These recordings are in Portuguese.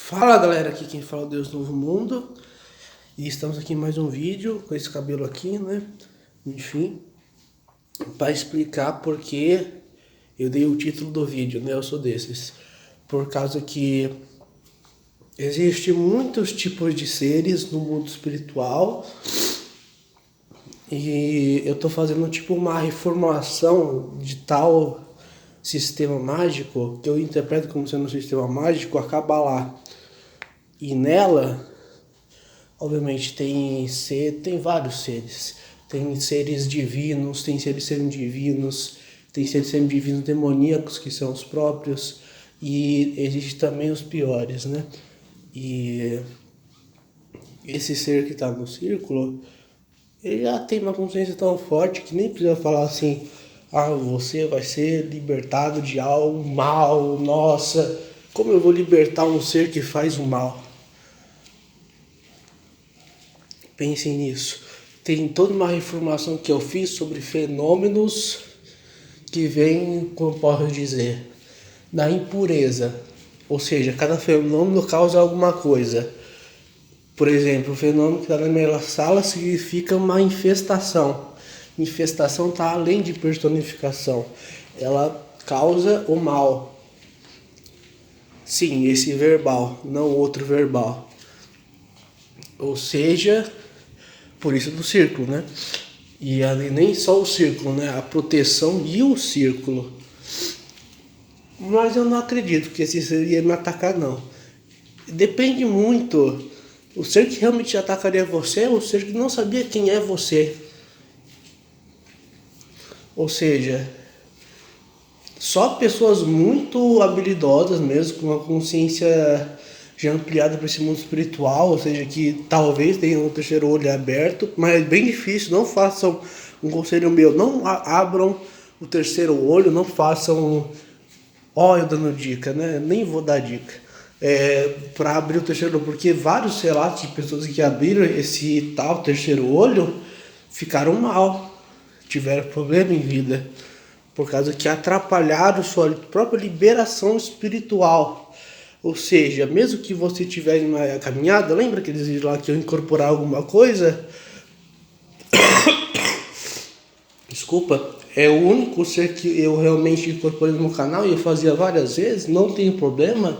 Fala galera, aqui quem fala é o Deus Novo Mundo. E estamos aqui em mais um vídeo com esse cabelo aqui, né? Enfim, para explicar porque eu dei o título do vídeo, né? Eu sou desses. Por causa que existem muitos tipos de seres no mundo espiritual. E eu tô fazendo tipo uma reformulação de tal sistema mágico, que eu interpreto como sendo um sistema mágico, a Kabbalah. E nela, obviamente, tem vários seres. Tem seres divinos, tem seres semidivinos, tem seres semidivinos demoníacos, que são os próprios, e existe também os piores, né? E esse ser que está no círculo, ele já tem uma consciência tão forte que nem precisa falar assim: ah, você vai ser libertado de algo mal, nossa, como eu vou libertar um ser que faz o mal? Pensem nisso. Tem toda uma reformulação que eu fiz sobre fenômenos que vêm, como posso dizer, da impureza. Ou seja, cada fenômeno causa alguma coisa. Por exemplo, o fenômeno que está na minha sala significa uma infestação. Infestação está além de personificação. Ela causa o mal. Sim, esse verbal, não outro verbal. Ou seja, por isso do círculo, né? E ali nem só o círculo, né? A proteção e o círculo. Mas eu não acredito que esse ser ia me atacar, não. Depende muito. O ser que realmente atacaria você é o ser que não sabia quem é você. Ou seja, só pessoas muito habilidosas mesmo, com uma consciência já ampliada para esse mundo espiritual, ou seja, que talvez tenham um terceiro olho aberto, mas é bem difícil. Não façam um conselho meu, não abram o terceiro olho, não façam, eu dando dica, né? Nem vou dar dica. Para abrir o terceiro olho, porque vários relatos de pessoas que abriram esse tal terceiro olho ficaram mal, tiveram problema em vida, por causa que atrapalharam sua própria liberação espiritual. Ou seja, mesmo que você estiver em uma caminhada, lembra aqueles vídeos lá que eu incorporar alguma coisa? Desculpa, é o único ser que eu realmente incorporei no meu canal e eu fazia várias vezes, não tem problema,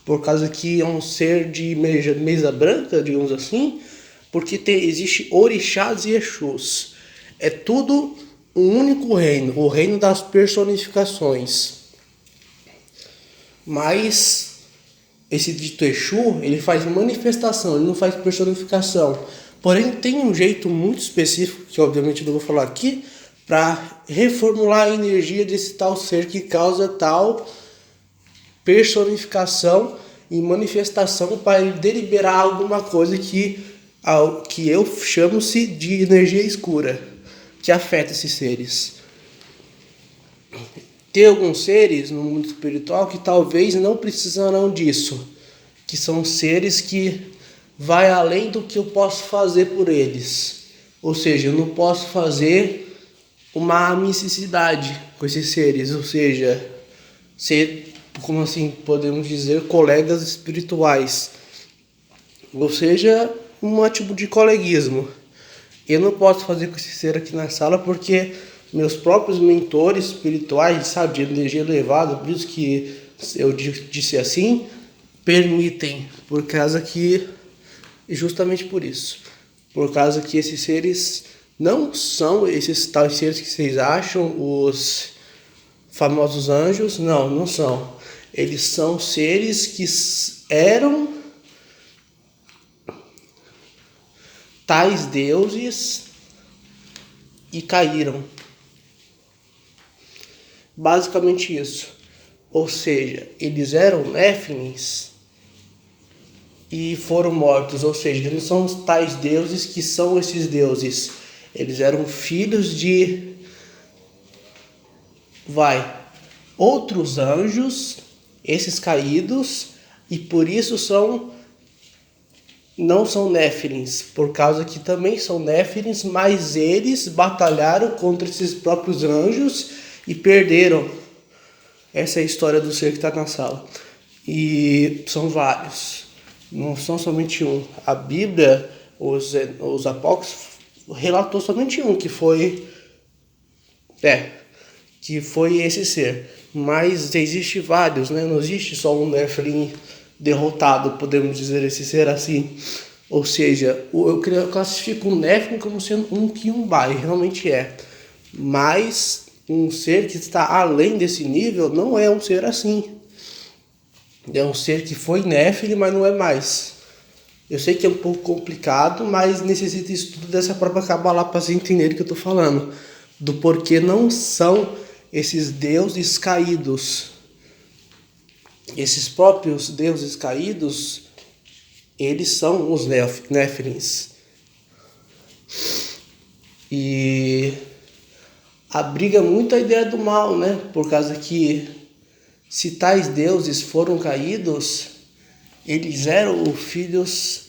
por causa que é um ser de mesa branca, digamos assim, porque existe orixás e exus. É tudo um único reino, o reino das personificações. Mas esse dito Exu, ele faz manifestação, ele não faz personificação. Porém, tem um jeito muito específico, que obviamente eu não vou falar aqui, para reformular a energia desse tal ser que causa tal personificação e manifestação para deliberar alguma coisa que eu chamo-se de energia escura, que afeta esses seres. Tem alguns seres no mundo espiritual que talvez não precisarão disso, que são seres que vai além do que eu posso fazer por eles. Ou seja, eu não posso fazer uma amisticidade com esses seres, ou seja, ser, como assim podemos dizer, colegas espirituais. Ou seja, um tipo de coleguismo. Eu não posso fazer com esse ser aqui na sala porque meus próprios mentores espirituais, sabe, de energia elevada, por isso que eu disse assim, permitem, por causa que, justamente por isso, por causa que esses seres não são esses tais seres que vocês acham, os famosos anjos, não são. Eles são seres que eram tais deuses e caíram. Basicamente isso. Ou seja, eles eram Néfilins e foram mortos. Ou seja, eles não são os tais deuses que são esses deuses. Eles eram filhos de outros anjos, esses caídos, e por isso não são Néfilins, por causa que também são Néfilins, mas eles batalharam contra esses próprios anjos e perderam. Essa é a história do ser que está na sala. E são vários, não são somente um. A Bíblia, os apócrifos, relatou somente um, que foi esse ser. Mas existe vários, né? Não existe só um Nephilim derrotado, podemos dizer esse ser assim. Ou seja, eu classifico o Nephilim como sendo um Qiumbai, realmente é. Mas um ser que está além desse nível não é um ser assim. É um ser que foi Nephilim, mas não é mais. Eu sei que é um pouco complicado, mas necessita estudo dessa própria Kabbalah para vocês entenderem o que eu estou falando. Do porquê não são esses deuses caídos. Esses próprios deuses caídos, eles são os Nephilims. E abriga muito a ideia do mal, né? Por causa que se tais deuses foram caídos, eles eram filhos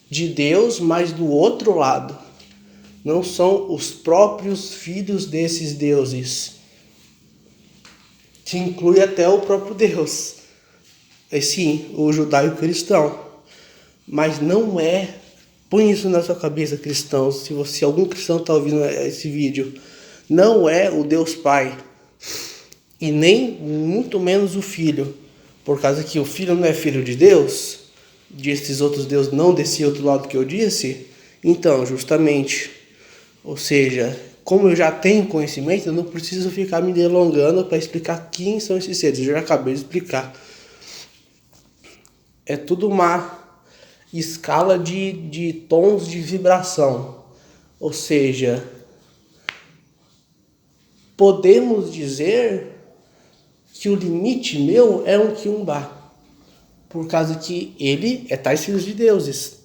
de Deus, mas do outro lado. Não são os próprios filhos desses deuses, que inclui até o próprio Deus. É sim, o judaico-cristão. Mas não é. Põe isso na sua cabeça, cristãos. Se algum cristão está ouvindo esse vídeo, não é o Deus Pai. E nem muito menos o Filho. Por causa que o Filho não é filho de Deus, desses outros deuses, não desse outro lado que eu disse. Então, justamente, ou seja, como eu já tenho conhecimento, eu não preciso ficar me delongando para explicar quem são esses seres. Eu já acabei de explicar. É tudo uma escala de tons de vibração. Ou seja, podemos dizer que o limite meu é um Qiumbai, por causa que ele é tais filhos de deuses.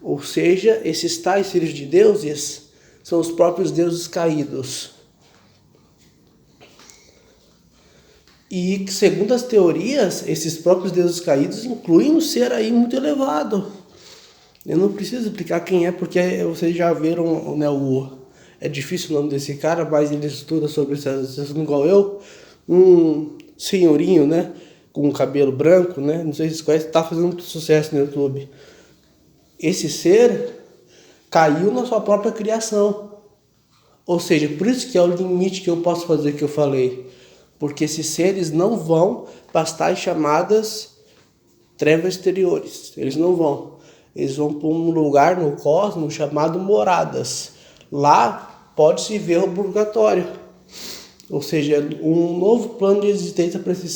Ou seja, esses tais filhos de deuses são os próprios deuses caídos. E segundo as teorias, esses próprios deuses caídos incluem um ser aí muito elevado. Eu não preciso explicar quem é, porque vocês já viram, né, é difícil o nome desse cara, mas ele estuda sobre esse assunto igual eu. Um senhorinho, né, com cabelo branco, né, não sei se vocês conhecem, está fazendo muito sucesso no YouTube. Esse ser caiu na sua própria criação. Ou seja, por isso que é o limite que eu posso fazer, que eu falei. Porque esses seres não vão para as tais chamadas trevas exteriores. Eles não vão. Eles vão para um lugar no cosmos chamado moradas. Lá pode-se ver o purgatório. Ou seja, um novo plano de existência para esses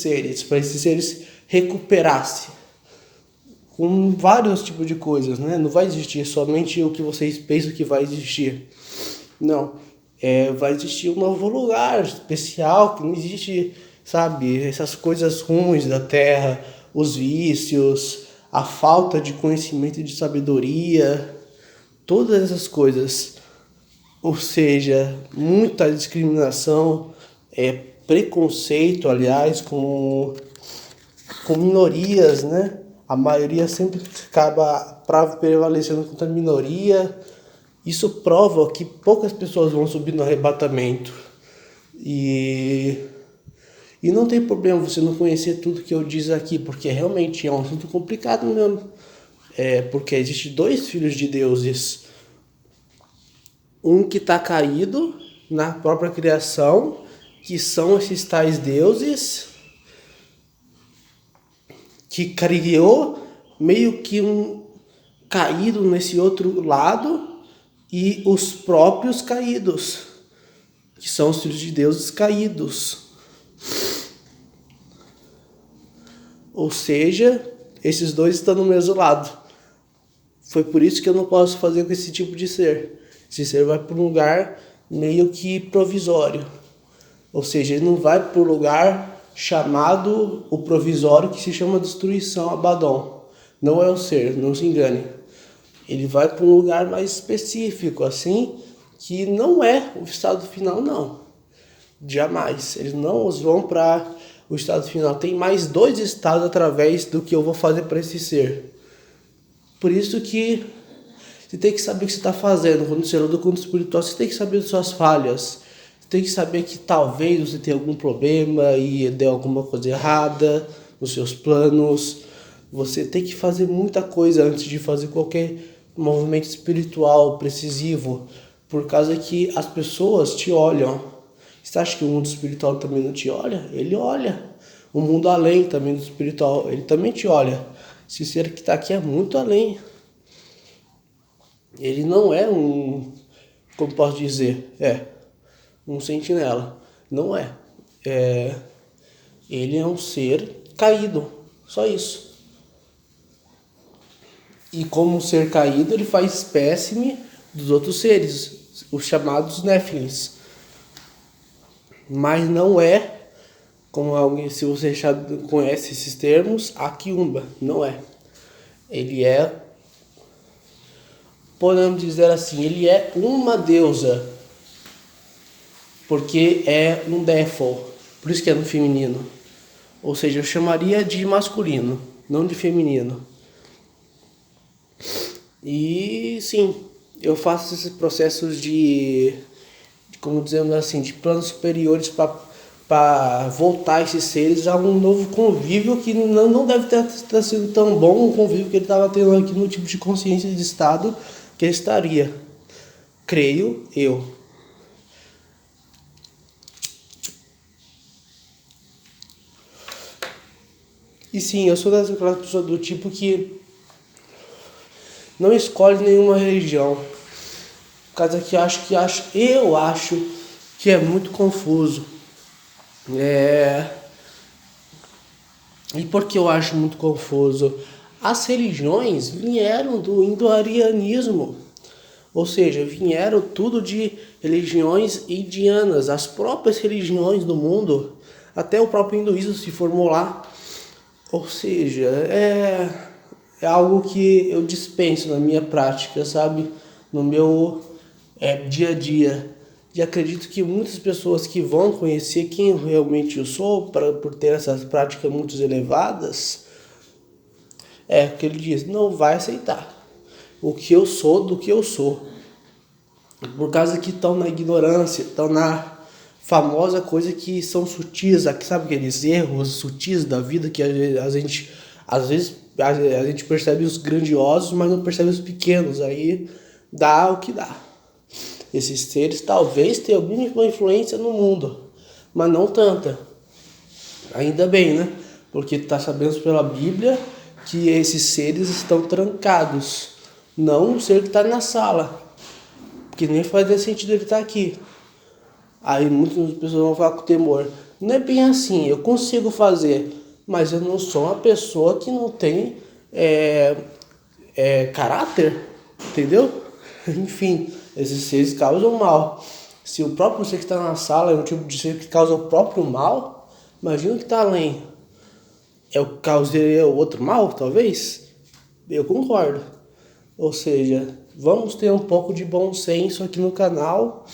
seres recuperar-se. Com vários tipos de coisas, né? Não vai existir somente o que vocês pensam que vai existir. Não. Vai existir um novo lugar especial, que não existe, sabe, essas coisas ruins da Terra, os vícios, a falta de conhecimento e de sabedoria, todas essas coisas. Ou seja, muita discriminação, preconceito, aliás, com minorias, né? A maioria sempre acaba prevalecendo contra a minoria. Isso prova que poucas pessoas vão subir no arrebatamento. E não tem problema você não conhecer tudo que eu disse aqui, porque realmente é um assunto complicado mesmo. Porque existe dois filhos de deuses. Um que está caído na própria criação, que são esses tais deuses, que criou meio que um caído nesse outro lado, e os próprios caídos, que são os filhos de deuses caídos. Ou seja, esses dois estão no mesmo lado. Foi por isso que eu não posso fazer com esse tipo de ser. Esse ser vai para um lugar meio que provisório. Ou seja, ele não vai para o lugar chamado o provisório, que se chama destruição, Abaddon. Não é o ser, não se engane. Ele vai para um lugar mais específico, assim, que não é o estado final, não. Jamais. Eles não vão para o estado final. Tem mais dois estados através do que eu vou fazer para esse ser. Por isso que você tem que saber o que você está fazendo. Quando você luta contra o espiritual, você tem que saber das suas falhas. Você tem que saber que talvez você tenha algum problema e deu alguma coisa errada nos seus planos. Você tem que fazer muita coisa antes de fazer qualquer movimento espiritual precisivo, por causa que as pessoas te olham. Você acha que o mundo espiritual também não te olha? Ele olha. O mundo além também do espiritual, ele também te olha. Esse ser que está aqui é muito além. Ele não é como posso dizer, um sentinela. Não é. Ele é um ser caído, só isso. E como um ser caído, ele faz espécime dos outros seres, os chamados Néfilins. Mas não é, como alguém, se você já conhece esses termos, a Quiumba. Não é. Ele é, podemos dizer assim, ele é uma deusa, porque é um Défol, por isso que é no feminino. Ou seja, eu chamaria de masculino, não de feminino. E sim, eu faço esses processos como dizemos assim, de planos superiores para voltar esses seres a um novo convívio que não deve ter sido tão bom o convívio que ele estava tendo aqui no tipo de consciência de estado que ele estaria. Creio eu. E sim, eu sou daquela pessoa do tipo que não escolhe nenhuma religião. Por causa que eu acho que é muito confuso. E por que eu acho muito confuso? As religiões vieram do indo-arianismo. Ou seja, vieram tudo de religiões indianas. As próprias religiões do mundo, até o próprio hinduísmo se formou lá. Ou seja, é algo que eu dispenso na minha prática, sabe? No meu dia a dia. E acredito que muitas pessoas que vão conhecer quem realmente eu sou, por ter essas práticas muito elevadas, o que ele diz, não vai aceitar o que eu sou do que eu sou. Por causa que estão na ignorância, estão na famosa coisa que são sutis, sabe aqueles erros sutis da vida que a gente às vezes a gente percebe os grandiosos, mas não percebe os pequenos. Aí dá o que dá. Esses seres talvez tenham alguma influência no mundo, mas não tanta. Ainda bem, né? Porque sabemos pela Bíblia que esses seres estão trancados. Não o ser que está na sala, porque nem faz sentido ele estar aqui. Aí muitas pessoas vão falar com temor. Não é bem assim, eu consigo fazer, mas eu não sou uma pessoa que não tem caráter, entendeu? Enfim, esses seres causam mal. Se o próprio ser que está na sala é um tipo de ser que causa o próprio mal, imagina o que está além. Causaria o outro mal, talvez? Eu concordo. Ou seja, vamos ter um pouco de bom senso aqui no canal.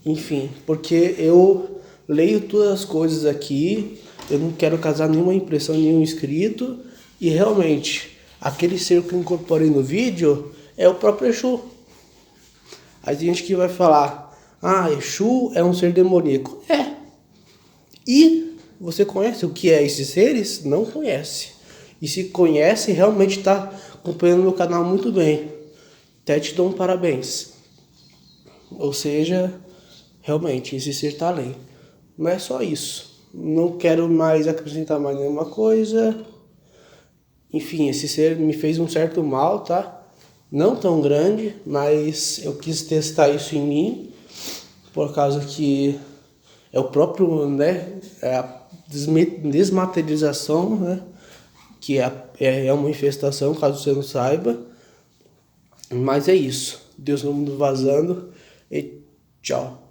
Enfim, porque eu leio todas as coisas aqui, eu não quero causar nenhuma impressão, nenhum inscrito, e realmente, aquele ser que eu incorporei no vídeo é o próprio Exu. Aí tem gente que vai falar, Exu é um ser demoníaco. E você conhece o que é esses seres? Não conhece. E se conhece, realmente está acompanhando meu canal muito bem. Até te dou um parabéns. Ou seja, realmente, esse ser está além. Não é só isso. Não quero mais acrescentar mais nenhuma coisa. Enfim, esse ser me fez um certo mal, tá? Não tão grande, mas eu quis testar isso em mim. Por causa que é o próprio, né? É a desmaterialização, né? Que é uma infestação, caso você não saiba. Mas é isso. Deus no mundo vazando. E tchau.